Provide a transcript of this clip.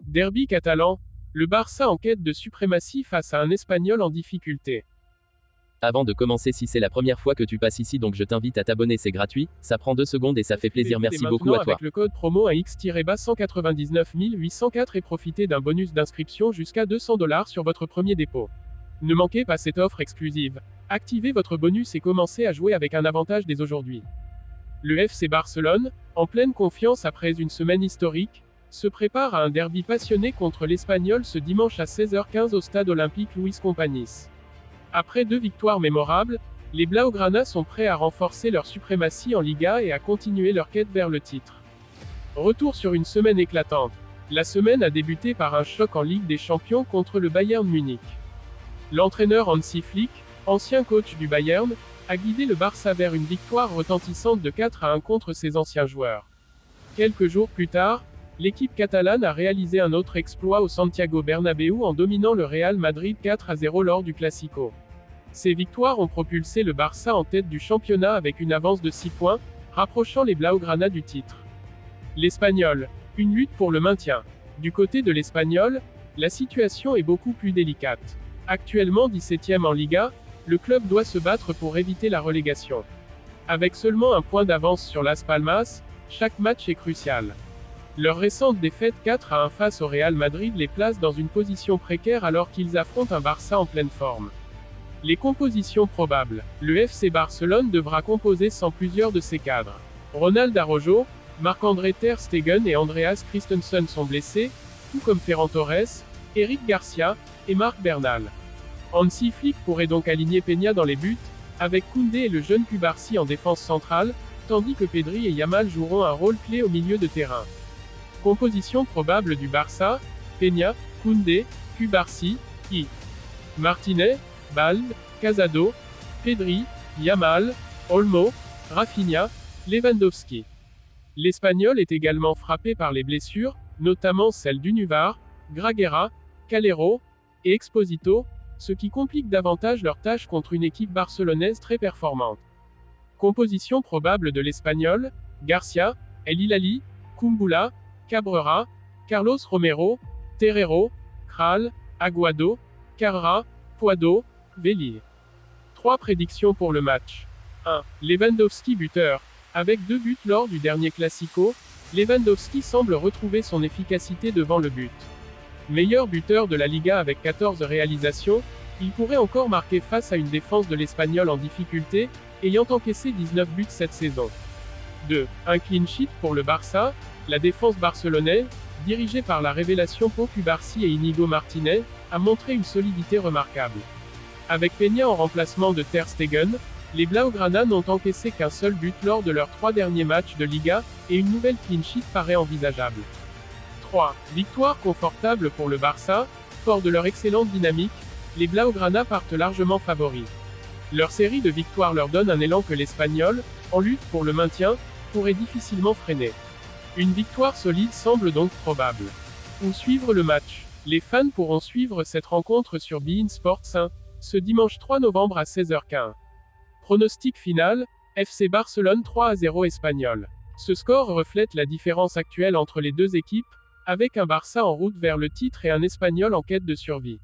Derby catalan, le Barça en quête de suprématie face à un Espagnol en difficulté. Avant de commencer, si c'est la première fois que tu passes ici, donc je t'invite à t'abonner, c'est gratuit, ça prend 2 secondes et ça fait plaisir. Merci beaucoup à toi. Avec le code promo AX-199 804 et profitez d'un bonus d'inscription jusqu'à $200 sur votre premier dépôt. Ne manquez pas cette offre exclusive. Activez votre bonus et commencez à jouer avec un avantage dès aujourd'hui. Le FC Barcelone, en pleine confiance après une semaine historique, se prépare à un derby passionné contre l'Espagnol ce dimanche à 16h15 au stade olympique Luis Companys. Après 2 victoires mémorables, les Blaugrana sont prêts à renforcer leur suprématie en Liga et à continuer leur quête vers le titre. Retour sur une semaine éclatante. La semaine a débuté par un choc en Ligue des Champions contre le Bayern Munich. L'entraîneur Hansi Flick, ancien coach du Bayern, a guidé le Barça vers une victoire retentissante de 4-1 contre ses anciens joueurs. Quelques jours plus tard, l'équipe catalane a réalisé un autre exploit au Santiago Bernabéu en dominant le Real Madrid 4-0 lors du Classico. Ces victoires ont propulsé le Barça en tête du championnat avec une avance de 6 points, rapprochant les Blaugrana du titre. L'Espagnol, une lutte pour le maintien. Du côté de l'Espagnol, la situation est beaucoup plus délicate. Actuellement 17e en Liga, le club doit se battre pour éviter la relégation. Avec seulement un point d'avance sur Las Palmas, chaque match est crucial. Leur récente défaite 4-1 face au Real Madrid les place dans une position précaire alors qu'ils affrontent un Barça en pleine forme. Les compositions probables. Le FC Barcelone devra composer sans plusieurs de ses cadres. Ronald Araujo, Marc-André Ter Stegen et Andreas Christensen sont blessés, tout comme Ferran Torres, Eric Garcia et Marc Bernal. Hansi Flick pourrait donc aligner Peña dans les buts, avec Koundé et le jeune Cubarsí en défense centrale, tandis que Pedri et Yamal joueront un rôle clé au milieu de terrain. Composition probable du Barça, Peña, Koundé, Cubarsí, Martinez, Balde, Casado, Pedri, Yamal, Olmo, Rafinha, Lewandowski. L'Espagnol est également frappé par les blessures, notamment celles d'Unuvar, Graguera, Calero et Exposito, ce qui complique davantage leur tâche contre une équipe barcelonaise très performante. Composition probable de l'Espagnol, Garcia, El Hilali, Kumbula, Cabrera, Carlos Romero, Terrero, Kral, Aguado, Carra, Puado, Veli. 3 prédictions pour le match. 1. Lewandowski buteur. Avec 2 buts lors du dernier Classico, Lewandowski semble retrouver son efficacité devant le but. Meilleur buteur de la Liga avec 14 réalisations, il pourrait encore marquer face à une défense de l'Espagnol en difficulté, ayant encaissé 19 buts cette saison. 2. Un clean sheet pour le Barça. La défense barcelonaise, dirigée par la révélation Pau Cubarsí et Inigo Martinez, a montré une solidité remarquable. Avec Peña en remplacement de Ter Stegen, les Blaugrana n'ont encaissé qu'un seul but lors de leurs 3 derniers matchs de Liga, et une nouvelle clean sheet paraît envisageable. 3. Victoire confortable pour le Barça. Fort de leur excellente dynamique, les Blaugrana partent largement favoris. Leur série de victoires leur donne un élan que l'Espagnol, en lutte pour le maintien, pourrait difficilement freiner. Une victoire solide semble donc probable. Où suivre le match? Les fans pourront suivre cette rencontre sur beIN Sports 1, ce dimanche 3 novembre à 16h15. Pronostic final, FC Barcelone 3-0 Espagnol. Ce score reflète la différence actuelle entre les deux équipes, avec un Barça en route vers le titre et un Espagnol en quête de survie.